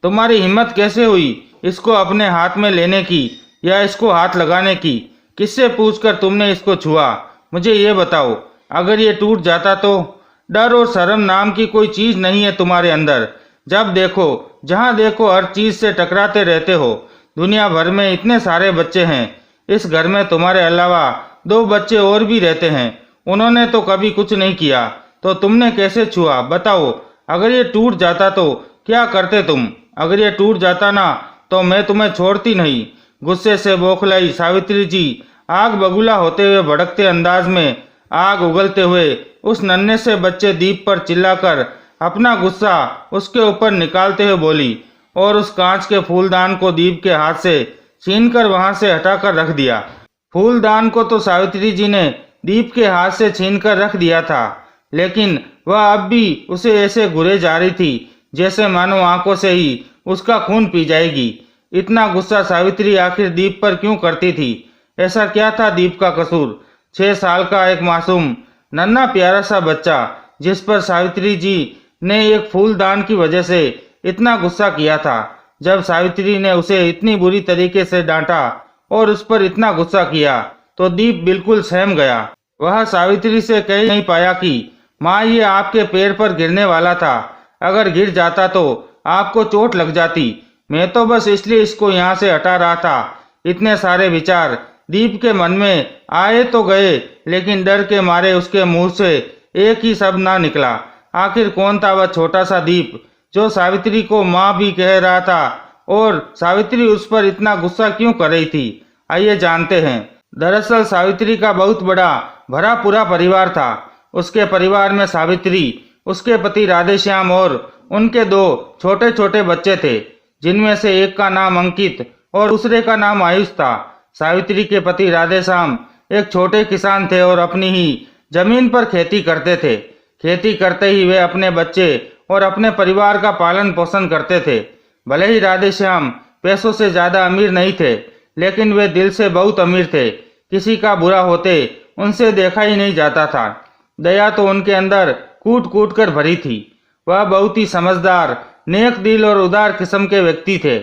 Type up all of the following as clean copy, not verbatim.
तुम्हारी हिम्मत कैसे हुई इसको अपने हाथ में लेने की या इसको हाथ लगाने की? किससे पूछकर तुमने इसको छुआ? मुझे ये बताओ। अगर ये टूट जाता तो? डर और शर्म नाम की कोई चीज नहीं है तुम्हारे अंदर। जब देखो जहां देखो हर चीज से टकराते रहते हो। दुनिया भर में इतने सारे बच्चे हैं। इस घर में तुम्हारे अलावा 2 बच्चे और भी रहते हैं। उन्होंने तो कभी कुछ नहीं किया, तो तुमने कैसे छुआ? बताओ। अगर ये टूट जाता तो क्या करते तुम? अगर ये टूट जाता ना तो मैं तुम्हें छोड़ती नहीं। गुस्से से बौखलाई सावित्री जी आग बबूला होते हुए भड़कते अंदाज में आग उगलते हुए उस नन्हे से बच्चे दीप पर चिल्लाकर अपना गुस्सा उसके ऊपर निकालते हुए बोली और उस कांच के फूलदान को दीप के हाथ से छीनकर वहां से हटाकर रख दिया। फूलदान को तो सावित्री जी ने दीप के हाथ से छीनकर रख दिया था, लेकिन वह अब भी उसे ऐसे घुरे जा रही थी जैसे मानो आंखों से ही उसका खून पी जाएगी। इतना गुस्सा सावित्री आखिर दीप पर क्यों करती थी? ऐसा क्या था दीप का कसूर? 6 साल का एक मासूम नन्हा प्यारा सा बच्चा जिस पर सावित्री जी ने एक फूलदान की वजह से इतना गुस्सा किया था। जब सावित्री ने उसे इतनी बुरी तरीके से डांटा और उस पर इतना गुस्सा किया तो दीप बिल्कुल सहम गया। वह सावित्री से कह नहीं पाया कि माँ, ये आपके पैर पर गिरने वाला था। अगर गिर जाता तो आपको चोट लग जाती। मैं तो बस इसलिए इसको यहाँ से हटा रहा था। इतने सारे विचार दीप के मन में आए तो गए, लेकिन डर के मारे उसके मुंह से एक ही शब्द ना निकला। आखिर कौन था वह छोटा सा दीप जो सावित्री को माँ भी कह रहा था, और सावित्री उस पर इतना गुस्सा क्यों कर रही थी? आइए जानते हैं। दरअसल सावित्री का बहुत बड़ा भरा पूरा परिवार था। उसके परिवार में सावित्री, उसके पति राधेश्याम और उनके 2 छोटे छोटे बच्चे थे, जिनमें से एक का नाम अंकित और दूसरे का नाम आयुष था। सावित्री के पति राधेश्याम एक छोटे किसान थे और अपनी ही जमीन पर खेती करते थे। खेती करते ही वे अपने बच्चे और अपने परिवार का पालन पोषण करते थे। भले ही राधेश्याम पैसों से ज्यादा अमीर नहीं थे, लेकिन वे दिल से बहुत अमीर थे। किसी का बुरा होते उनसे देखा ही नहीं जाता था। दया तो उनके अंदर कूट कूट कर भरी थी। वह बहुत ही समझदार, नेक दिल और उदार किस्म के व्यक्ति थे।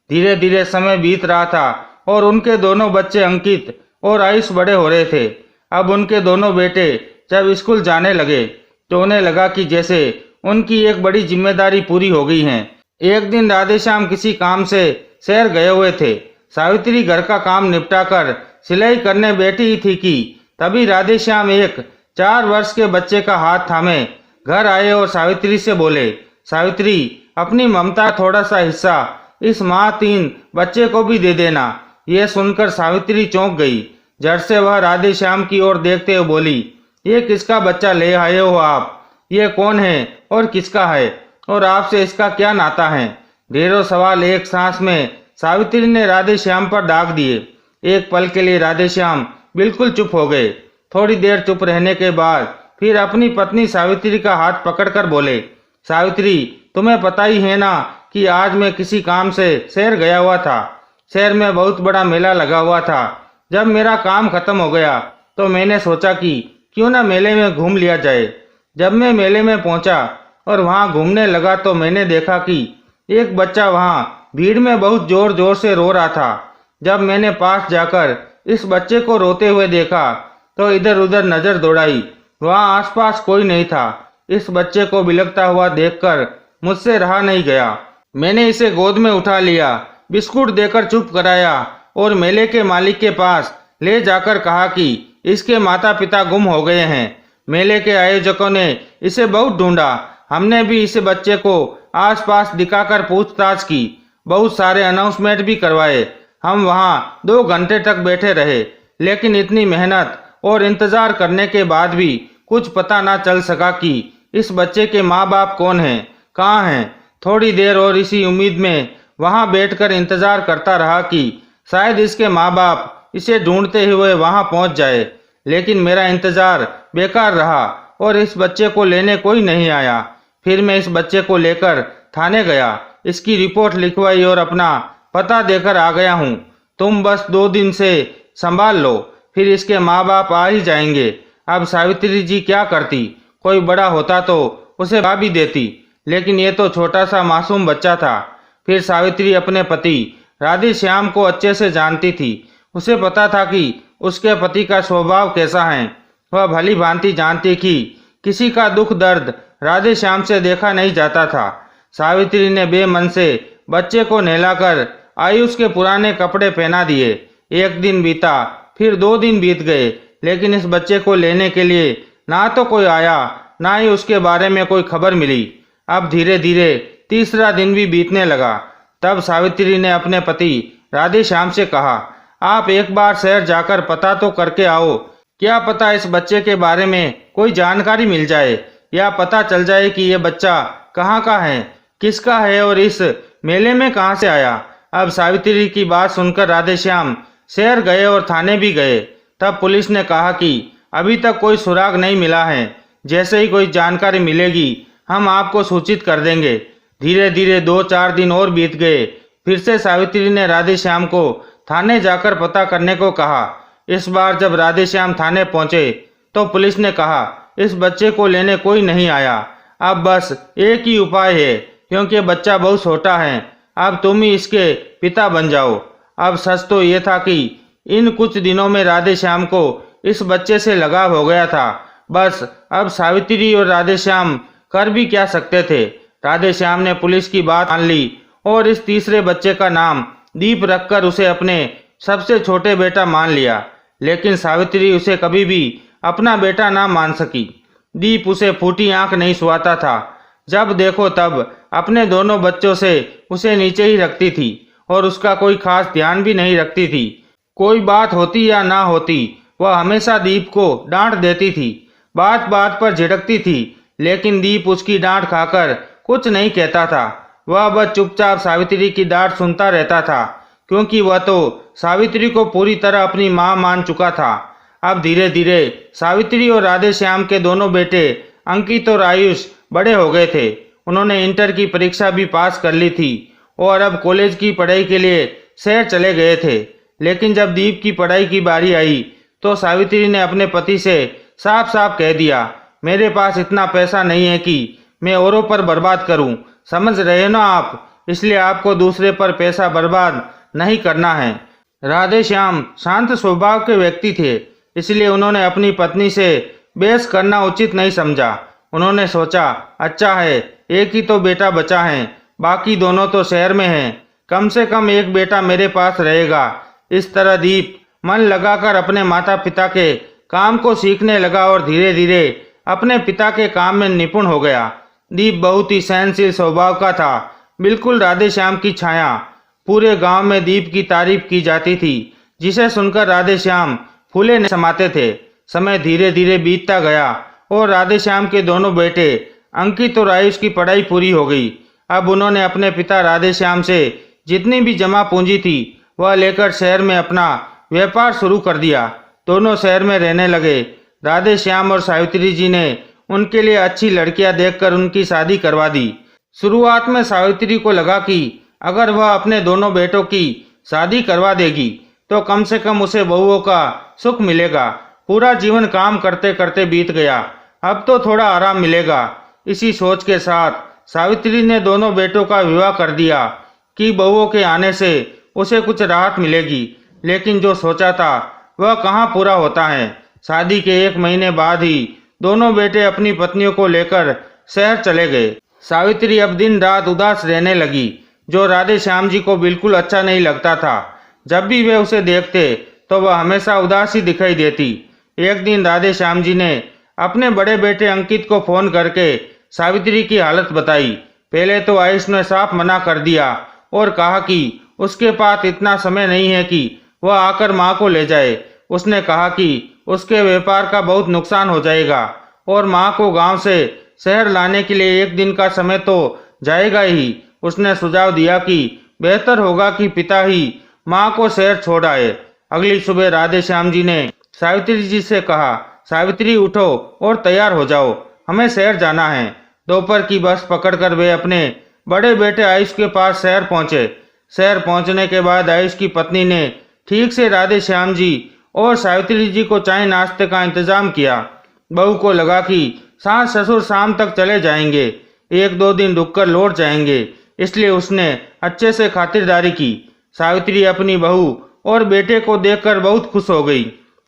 धीरे धीरे समय बीत रहा था और उनके दोनों बच्चे अंकित और आयुष बड़े हो रहे थे। अब उनके दोनों बेटे जब स्कूल जाने लगे तो उन्हें लगा कि जैसे उनकी एक बड़ी जिम्मेदारी पूरी हो गई है। एक दिन राधेश्याम किसी काम से शहर गए हुए थे। सावित्री घर का काम निपटाकर सिलाई करने बैठी ही थी कि तभी राधेश्याम एक 4 वर्ष के बच्चे का हाथ थामे घर आए और सावित्री से बोले, सावित्री, अपनी ममता थोड़ा सा हिस्सा इस माँ 3 बच्चे को भी दे देना। यह सुनकर सावित्री चौंक गई। झट से वह राधेश्याम की ओर देखते हुए बोली, ये किसका बच्चा ले आए हो आप? ये कौन है और किसका है, और आपसे इसका क्या नाता है? ढेरों सवाल एक सांस में सावित्री ने राधेश्याम पर दाग दिए। एक पल के लिए राधेश्याम बिल्कुल चुप हो गए। थोड़ी देर चुप रहने के बाद फिर अपनी पत्नी सावित्री का हाथ पकड़कर बोले, सावित्री, तुम्हें पता ही है ना कि आज मैं किसी काम से शहर गया हुआ था। शहर में बहुत बड़ा मेला लगा हुआ था। जब मेरा काम खत्म हो गया तो मैंने सोचा कि क्यों ना मेले में घूम लिया जाए। जब मैं मेले में पहुंचा और वहां घूमने लगा तो मैंने देखा कि एक बच्चा वहां भीड़ में बहुत जोर जोर से रो रहा था। जब मैंने पास जाकर इस बच्चे को रोते हुए देखा तो इधर उधर नजर दौड़ाई। वहां आसपास कोई नहीं था। इस बच्चे को बिलखता हुआ देखकर मुझसे रहा नहीं गया। मैंने इसे गोद में उठा लिया, बिस्कुट देकर चुप कराया और मेले के मालिक के पास ले जाकर कहा कि इसके माता पिता गुम हो गए हैं। मेले के आयोजकों ने इसे बहुत ढूंढा। हमने भी इस बच्चे को आसपास दिखाकर पूछताछ की, बहुत सारे अनाउंसमेंट भी करवाए। हम वहां 2 घंटे तक बैठे रहे, लेकिन इतनी मेहनत और इंतजार करने के बाद भी कुछ पता ना चल सका कि इस बच्चे के माँ बाप कौन हैं, कहाँ हैं। थोड़ी देर और इसी उम्मीद में वहां बैठकर इंतजार करता रहा कि शायद इसके माँ बाप इसे ढूंढते हुए वहां पहुंच जाए, लेकिन मेरा इंतजार बेकार रहा और इस बच्चे को लेने कोई नहीं आया। फिर मैं इस बच्चे को लेकर थाने गया, इसकी रिपोर्ट लिखवाई और अपना पता देकर आ गया हूँ। तुम बस 2 दिन से संभाल लो, फिर इसके माँ बाप आ ही जाएंगे। अब सावित्री जी क्या करती? कोई बड़ा होता तो उसे भगा भी देती, लेकिन ये तो छोटा सा मासूम बच्चा था। फिर सावित्री अपने पति राधे श्याम को अच्छे से जानती थी। उसे पता था कि उसके पति का स्वभाव कैसा है। वह भली भांति जानती कि किसी का दुख दर्द राधे श्याम से देखा नहीं जाता था। सावित्री ने बेमन से बच्चे को नहलाकर आयुष के पुराने कपड़े पहना दिए। एक दिन बीता, फिर 2 दिन बीत गए, लेकिन इस बच्चे को लेने के लिए ना तो कोई आया, ना ही उसके बारे में कोई खबर मिली। अब धीरे धीरे तीसरा दिन भी बीतने लगा। तब सावित्री ने अपने पति राधे श्याम से कहा, आप एक बार शहर जाकर पता तो करके आओ। क्या पता इस बच्चे के बारे में कोई जानकारी मिल जाए, या पता चल जाए कि ये बच्चा कहाँ का है, किसका है और इस मेले में कहाँ से आया। अब सावित्री की बात सुनकर राधेश्याम शहर गए और थाने भी गए। तब पुलिस ने कहा कि अभी तक कोई सुराग नहीं मिला है, जैसे ही कोई जानकारी मिलेगी हम आपको सूचित कर देंगे। धीरे धीरे 2-4 दिन और बीत गए। फिर से सावित्री ने राधेश्याम को थाने जाकर पता करने को कहा। इस बार जब राधेश्याम थाने पहुंचे तो पुलिस ने कहा, इस बच्चे को लेने कोई नहीं आया। अब बस एक ही उपाय है, क्योंकि बच्चा बहुत छोटा है, अब तुम ही इसके पिता बन जाओ। अब सच तो ये था कि इन कुछ दिनों में राधेश्याम को इस बच्चे से लगाव हो गया था। बस अब सावित्री और राधेश्याम कर भी क्या सकते थे। राधेश्याम ने पुलिस की बात मान ली और इस तीसरे बच्चे का नाम दीप रखकर उसे अपने सबसे छोटे बेटा मान लिया। लेकिन सावित्री उसे कभी भी अपना बेटा ना मान सकी। दीप उसे फूटी आंख नहीं सुहाता था। जब देखो तब अपने दोनों बच्चों से उसे नीचे ही रखती थी और उसका कोई खास ध्यान भी नहीं रखती थी। कोई बात होती या ना होती, वह हमेशा दीप को डांट देती थी, बात बात पर झिड़कती थी, लेकिन दीप उसकी डांट खाकर कुछ नहीं कहता था। वह बस चुपचाप सावित्री की डांट सुनता रहता था, क्योंकि वह तो सावित्री को पूरी तरह अपनी मां मान चुका था। अब धीरे धीरे सावित्री और राधेश्याम के दोनों बेटे अंकित और आयुष बड़े हो गए थे। उन्होंने इंटर की परीक्षा भी पास कर ली थी और अब कॉलेज की पढ़ाई के लिए शहर चले गए थे। लेकिन जब दीप की पढ़ाई की बारी आई तो सावित्री ने अपने पति से साफ साफ कह दिया, मेरे पास इतना पैसा नहीं है कि मैं औरों पर बर्बाद करूं, समझ रहे हो ना आप, इसलिए आपको दूसरे पर पैसा बर्बाद नहीं करना है। राधेश्याम शांत स्वभाव के व्यक्ति थे, इसलिए उन्होंने अपनी पत्नी से बहस करना उचित नहीं समझा। उन्होंने सोचा, अच्छा है एक ही तो बेटा बचा है, बाकी दोनों तो शहर में हैं, कम से कम एक बेटा मेरे पास रहेगा। इस तरह दीप मन लगाकर अपने माता पिता के काम को सीखने लगा और धीरे धीरे अपने पिता के काम में निपुण हो गया। दीप बहुत ही सहनशील स्वभाव का था, बिल्कुल राधेश्याम की छाया। पूरे गांव में दीप की तारीफ की जाती थी, जिसे सुनकर राधेश्याम फूले न समाते थे। समय धीरे धीरे बीतता गया और राधेश्याम के दोनों बेटे अंकित और आयुष की पढ़ाई पूरी हो गई। अब उन्होंने अपने पिता राधेश्याम से जितनी भी जमा पूंजी थी वह लेकर शहर में अपना व्यापार शुरू कर दिया। दोनों शहर में रहने लगे। राधेश्याम और सावित्री जी ने उनके लिए अच्छी लड़कियां देखकर उनकी शादी करवा दी। शुरुआत में सावित्री को लगा कि अगर वह अपने दोनों बेटों की शादी करवा देगी तो कम से कम उसे बहुओं का सुख मिलेगा। पूरा जीवन काम करते करते बीत गया, अब तो थोड़ा आराम मिलेगा। इसी सोच के साथ सावित्री ने दोनों बेटों का विवाह कर दिया कि बहुओं के आने से उसे कुछ राहत मिलेगी। लेकिन जो सोचा था वह कहाँ पूरा होता है। शादी के 1 महीने बाद ही दोनों बेटे अपनी पत्नियों को लेकर शहर चले गए। सावित्री अब दिन रात उदास रहने लगी, जो राधेश्याम जी को बिल्कुल अच्छा नहीं लगता था। जब भी वे उसे देखते तो वह हमेशा उदास ही दिखाई देती। एक दिन राधेश्याम जी ने अपने बड़े बेटे अंकित को फोन करके सावित्री की हालत बताई। पहले तो आयुष ने साफ मना कर दिया और कहा कि उसके पास इतना समय नहीं है कि वह आकर मां को ले जाए। उसने कहा कि उसके व्यापार का बहुत नुकसान हो जाएगा और मां को गांव से शहर लाने के लिए 1 दिन का समय तो जाएगा ही। उसने सुझाव दिया कि बेहतर होगा कि पिता ही मां को शहर छोड़ आए। अगली सुबह राधेश्याम जी ने सावित्री जी से कहा, सावित्री उठो और तैयार हो जाओ, हमें शहर जाना है। दोपहर की बस पकड़कर वे अपने बड़े बेटे आयुष के पास शहर पहुंचे। शहर पहुंचने के बाद आयुष की पत्नी ने ठीक से राधेश्याम जी और सावित्री जी को चाय नाश्ते का इंतजाम किया। बहू को लगा कि सास ससुर शाम तक चले जाएंगे, 1-2 दिन रुककर लौट जाएंगे, इसलिए उसने अच्छे से खातिरदारी की। सावित्री अपनी बहू और बेटे को देखकर बहुत खुश हो गई।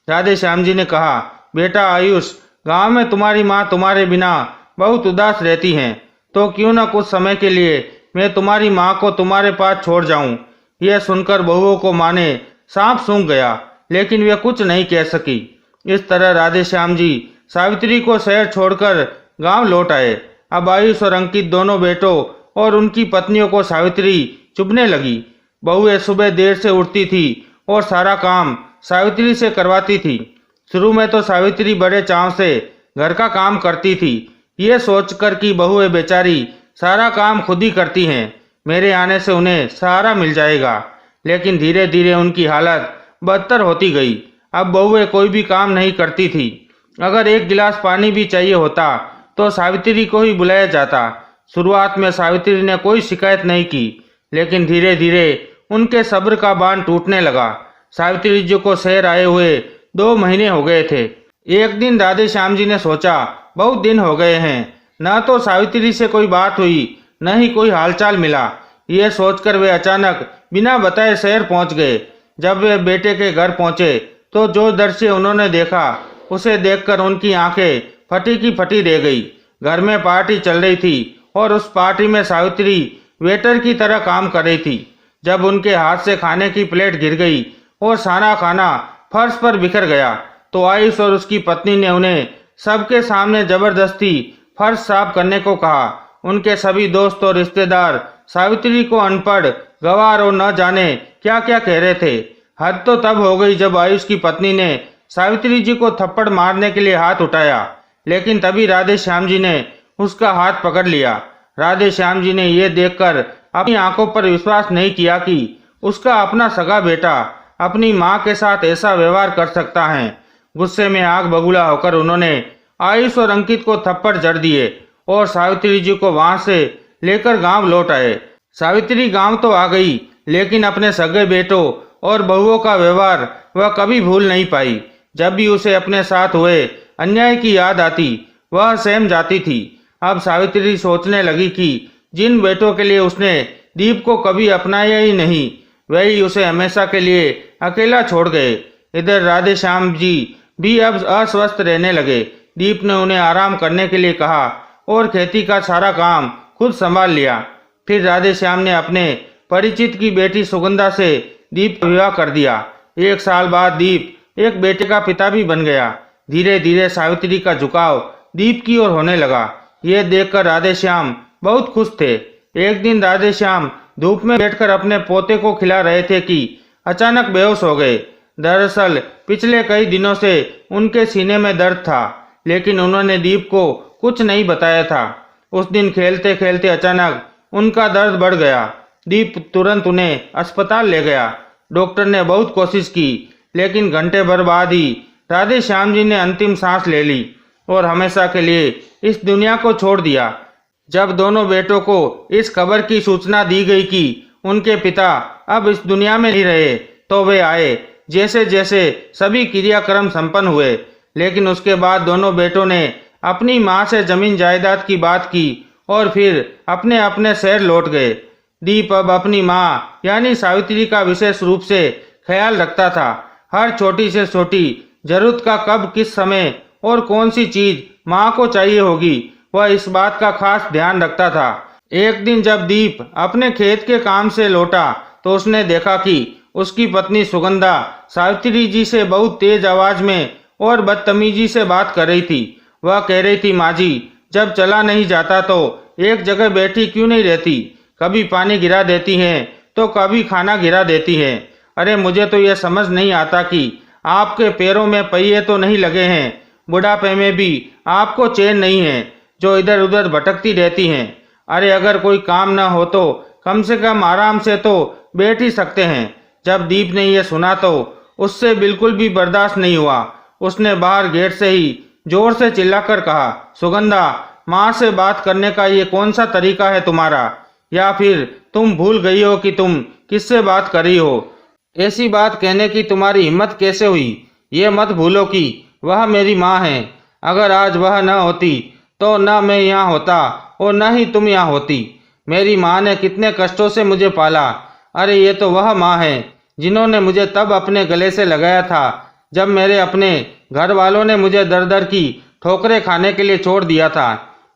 राधे श्याम जी ने कहा, बेटा आयुष, गांव में तुम्हारी माँ तुम्हारे बिना बहुत उदास रहती हैं, तो क्यों न कुछ समय के लिए मैं तुम्हारी माँ को तुम्हारे पास छोड़ जाऊं। यह सुनकर बहुओं को माने सांप सूंघ गया, लेकिन वे कुछ नहीं कह सकी। इस तरह राधे श्याम जी सावित्री को शहर छोड़कर गांव लौट आए। अब आयुष और अंकित दोनों बेटों और उनकी पत्नियों को सावित्री चुभने लगी। बहुएं सुबह देर से उठती थी और सारा काम सावित्री से करवाती थी। शुरू में तो सावित्री बड़े चाव से घर का काम करती थी, ये सोचकर कि बहुएं बेचारी सारा काम खुद ही करती हैं, मेरे आने से उन्हें सहारा मिल जाएगा। लेकिन धीरे धीरे उनकी हालत बदतर होती गई। अब बहुएं कोई भी काम नहीं करती थी। अगर एक गिलास पानी भी चाहिए होता तो सावित्री को ही बुलाया जाता। शुरुआत में सावित्री ने कोई शिकायत नहीं की, लेकिन धीरे धीरे उनके सब्र का बांध टूटने लगा। सावित्री जी को शहर आए हुए 2 महीने हो गए थे। एक दिन राधे श्याम जी ने सोचा, बहुत दिन हो गए हैं, न तो सावित्री से कोई बात हुई, न ही कोई हालचाल मिला। ये सोचकर वे अचानक बिना बताए शहर पहुंच गए। जब वे बेटे के घर पहुंचे तो जो दृश्य उन्होंने देखा उसे देखकर उनकी आंखें फटी की फटी रह गई। घर में पार्टी चल रही थी और उस पार्टी में सावित्री वेटर की तरह काम कर रही थी। जब उनके हाथ से खाने की प्लेट गिर गई और सारा खाना फर्श पर बिखर गया तो आयुष और उसकी पत्नी ने उन्हें सबके सामने जबरदस्ती फर्श साफ करने को कहा। उनके सभी दोस्त और रिश्तेदार सावित्री को अनपढ़, गंवार और न जाने क्या क्या कह रहे थे। हद तो तब हो गई जब आयुष की पत्नी ने सावित्री जी को थप्पड़ मारने के लिए हाथ उठाया, लेकिन तभी राधे श्याम जी ने उसका हाथ पकड़ लिया। राधे श्याम जी ने यह देखकर अपनी आंखों पर विश्वास नहीं किया कि उसका अपना सगा बेटा अपनी मां के साथ ऐसा व्यवहार कर सकता है। गुस्से में आग बबूला होकर उन्होंने आयुष और अंकित को थप्पड़ जड़ दिए और सावित्री जी को वहां से लेकर गांव लौट आए। सावित्री गांव तो आ गई, लेकिन अपने सगे बेटों और बहुओं का व्यवहार वह कभी भूल नहीं पाई। जब भी उसे अपने साथ हुए अन्याय की याद आती वह सहम जाती थी। अब सावित्री सोचने लगी कि जिन बेटों के लिए उसने दीप को कभी अपनाया ही नहीं, वही उसे हमेशा के लिए अकेला छोड़ गए। इधर राधे श्याम जी भी अब अस्वस्थ रहने लगे। दीप ने उन्हें आराम करने के लिए कहा और खेती का सारा काम खुद संभाल लिया। फिर राधे श्याम ने अपने परिचित की बेटी सुगंधा से दीप का विवाह कर दिया। 1 साल बाद दीप एक बेटे का पिता भी बन गया। धीरे धीरे सावित्री का झुकाव दीप की ओर होने लगा। ये देखकर राधे श्याम बहुत खुश थे। एक दिन राधे श्याम धूप में बैठकर अपने पोते को खिला रहे थे कि अचानक बेहोश हो गए। दरअसल पिछले कई दिनों से उनके सीने में दर्द था, लेकिन उन्होंने दीप को कुछ नहीं बताया था। उस दिन खेलते खेलते अचानक उनका दर्द बढ़ गया। दीप तुरंत उन्हें अस्पताल ले गया। डॉक्टर ने बहुत कोशिश की, लेकिन घंटे भर बाद ही राधे श्याम जी ने अंतिम सांस ले ली और हमेशा के लिए इस दुनिया को छोड़ दिया। जब दोनों बेटों को इस खबर की सूचना दी गई कि उनके पिता अब इस दुनिया में नहीं रहे, तो वे आए। जैसे जैसे सभी क्रियाक्रम संपन्न हुए, लेकिन उसके बाद दोनों बेटों ने अपनी मां से जमीन जायदाद की बात की और फिर अपने अपने शहर लौट गए। दीप अब अपनी मां यानी सावित्री का विशेष रूप से ख्याल रखता था। हर छोटी से छोटी जरूरत का कब, किस समय और कौन सी चीज मां को चाहिए होगी, वह इस बात का खास ध्यान रखता था। एक दिन जब दीप अपने खेत के काम से लौटा तो उसने देखा कि उसकी पत्नी सुगंधा सावित्री जी से बहुत तेज आवाज में और बदतमीजी से बात कर रही थी। वह कह रही थी, माँ जी, जब चला नहीं जाता तो एक जगह बैठी क्यों नहीं रहती? कभी पानी गिरा देती हैं तो कभी खाना गिरा देती हैं। अरे मुझे तो यह समझ नहीं आता कि आपके पैरों में पहिए तो नहीं लगे हैं, बुढ़ापे में भी आपको चैन नहीं है, जो इधर उधर भटकती रहती हैं। अरे अगर कोई काम न हो तो कम से कम आराम से तो बैठ ही सकते हैं। जब दीप ने यह सुना तो उससे बिल्कुल भी बर्दाश्त नहीं हुआ। उसने बाहर गेट से ही जोर से चिल्लाकर कहा, सुगंधा, माँ से बात करने का ये कौन सा तरीका है तुम्हारा? या फिर तुम भूल गई हो कि तुम किससे बात कर रही हो? ऐसी बात कहने की तुम्हारी हिम्मत कैसे हुई? ये मत भूलो कि वह मेरी माँ है। अगर आज वह न होती तो न मैं यहाँ होता और न ही तुम यहाँ होती। मेरी माँ ने कितने कष्टों से मुझे पाला। अरे ये तो वह माँ है जिन्होंने मुझे तब अपने गले से लगाया था जब मेरे अपने घर वालों ने मुझे दर दर की ठोकरें खाने के लिए छोड़ दिया था।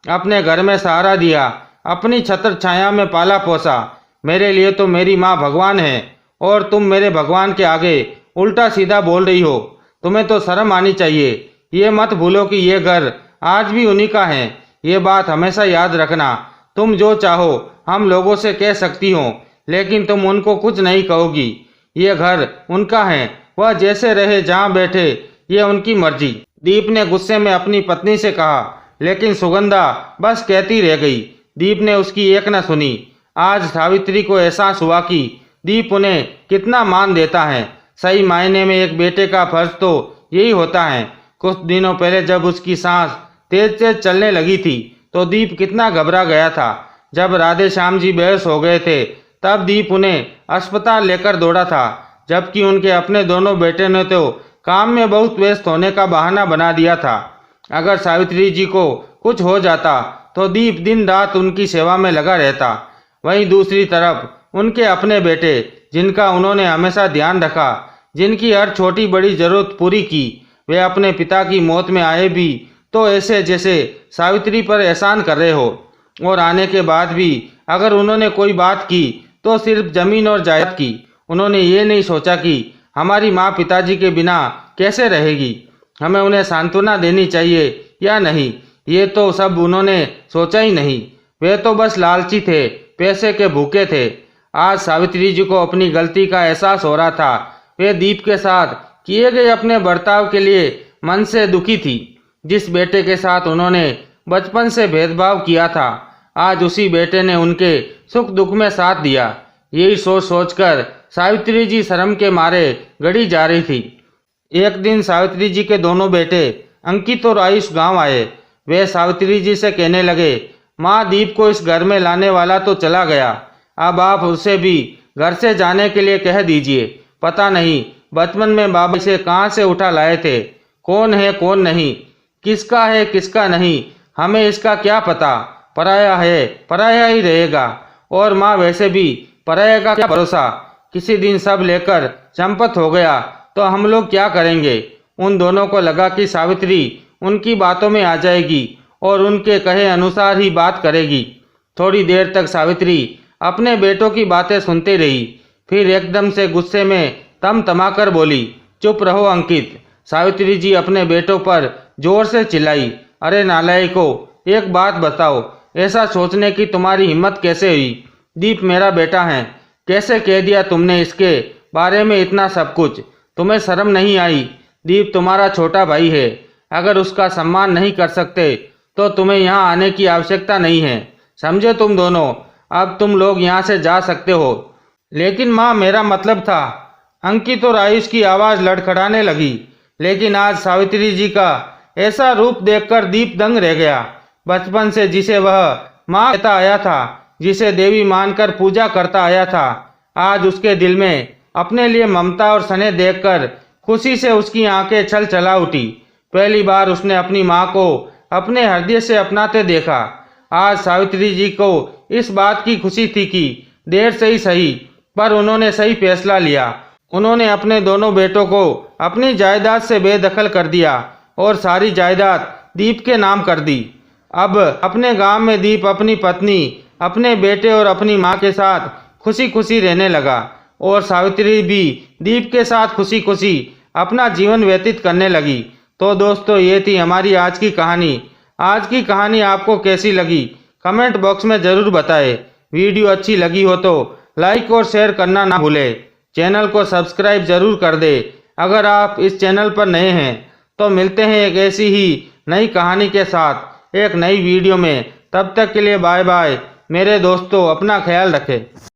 अपने घर में सहारा दिया, अपनी छत्र छाया में पाला पोसा। मेरे लिए तो मेरी माँ भगवान है और तुम मेरे भगवान के आगे उल्टा सीधा बोल रही हो। तुम्हें तो शर्म आनी चाहिए। ये मत भूलो कि ये घर आज भी उन्हीं का है। ये बात हमेशा याद रखना। तुम जो चाहो हम लोगों से कह सकती हो, लेकिन तुम उनको कुछ नहीं कहोगी। ये घर उनका है, वह जैसे रहे जहाँ बैठे ये उनकी मर्जी। दीप ने गुस्से में अपनी पत्नी से कहा, लेकिन सुगंधा बस कहती रह गई। दीप ने उसकी एक न सुनी। आज सावित्री को एहसास हुआ कि दीप उन्हें कितना मान देता है। सही मायने में एक बेटे का फर्ज तो यही होता है। कुछ दिनों पहले जब उसकी सांस तेज तेज चलने लगी थी तो दीप कितना घबरा गया था। जब राधे श्याम जी बेहोश हो गए थे तब दीप उन्हें अस्पताल लेकर दौड़ा था, जबकि उनके अपने दोनों बेटे ने तो काम में बहुत व्यस्त होने का बहाना बना दिया था। अगर सावित्री जी को कुछ हो जाता तो दीप दिन रात उनकी सेवा में लगा रहता। वहीं दूसरी तरफ उनके अपने बेटे, जिनका उन्होंने हमेशा ध्यान रखा, जिनकी हर छोटी बड़ी जरूरत पूरी की, वे अपने पिता की मौत में आए भी तो ऐसे जैसे सावित्री पर एहसान कर रहे हो, और आने के बाद भी अगर उन्होंने कोई बात की तो सिर्फ जमीन और जायदाद की। उन्होंने ये नहीं सोचा कि हमारी माँ पिताजी के बिना कैसे रहेगी, हमें उन्हें सांत्वना देनी चाहिए या नहीं। ये तो सब उन्होंने सोचा ही नहीं। वे तो बस लालची थे, पैसे के भूखे थे। आज सावित्री जी को अपनी गलती का एहसास हो रहा था। वे दीप के साथ किए गए अपने बर्ताव के लिए मन से दुखी थी। जिस बेटे के साथ उन्होंने बचपन से भेदभाव किया था, आज उसी बेटे ने उनके सुख दुख में साथ दिया। यही सोच सोचकर सावित्री जी शर्म के मारे गड़ी जा रही थी। एक दिन सावित्री जी के दोनों बेटे अंकित और आयुष गांव आए। वे सावित्री जी से कहने लगे, माँ दीप को इस घर में लाने वाला तो चला गया, अब आप उसे भी घर से जाने के लिए कह दीजिए। पता नहीं बचपन में बाबा इसे कहाँ से उठा लाए थे। कौन है कौन नहीं, किसका है किसका नहीं, हमें इसका क्या पता। पराया है पराया ही रहेगा, और माँ वैसे भी पराया का क्या भरोसा। किसी दिन सब लेकर चंपत हो गया तो हम लोग क्या करेंगे। उन दोनों को लगा कि सावित्री उनकी बातों में आ जाएगी और उनके कहे अनुसार ही बात करेगी। थोड़ी देर तक सावित्री अपने बेटों की बातें सुनती रही, फिर एकदम से गुस्से में तमतमाकर बोली, चुप रहो अंकित। सावित्री जी अपने बेटों पर जोर से चिल्लाई, अरे नालायको, एक बात बताओ, ऐसा सोचने की तुम्हारी हिम्मत कैसे हुई। दीप मेरा बेटा है, कैसे कह दिया तुमने इसके बारे में इतना सब कुछ। तुम्हें शर्म नहीं आई। दीप तुम्हारा छोटा भाई है, अगर उसका सम्मान नहीं कर सकते तो तुम्हें यहाँ आने की आवश्यकता नहीं है, समझे तुम दोनों। अब तुम लोग यहाँ से जा सकते हो। लेकिन माँ मेरा मतलब था। अंकित और आयुष की आवाज़ लड़खड़ाने लगी। लेकिन आज सावित्री जी का ऐसा रूप देखकर दीप दंग रह गया। बचपन से जिसे वह माँ कहता आया था, जिसे देवी मानकर पूजा करता आया था, आज उसके दिल में अपने लिए ममता और स्नेह देखकर खुशी से उसकी आंखें छल छला उठी। पहली बार उसने अपनी माँ को अपने हृदय से अपनाते देखा। आज सावित्री जी को इस बात की खुशी थी कि देर से ही सही, पर उन्होंने सही फैसला लिया। उन्होंने अपने दोनों बेटों को अपनी जायदाद से बेदखल कर दिया और सारी जायदाद दीप के नाम कर दी। अब अपने गांव में दीप अपनी पत्नी, अपने बेटे और अपनी माँ के साथ खुशी खुशी रहने लगा, और सावित्री भी दीप के साथ खुशी खुशी अपना जीवन व्यतीत करने लगी। तो दोस्तों, ये थी हमारी आज की कहानी। आज की कहानी आपको कैसी लगी कमेंट बॉक्स में ज़रूर बताएं। वीडियो अच्छी लगी हो तो लाइक और शेयर करना ना भूलें। चैनल को सब्सक्राइब जरूर कर दें अगर आप इस चैनल पर नए हैं। तो मिलते हैं एक ऐसी ही नई कहानी के साथ एक नई वीडियो में। तब तक के लिए बाय बाय मेरे दोस्तों, अपना ख्याल रखें।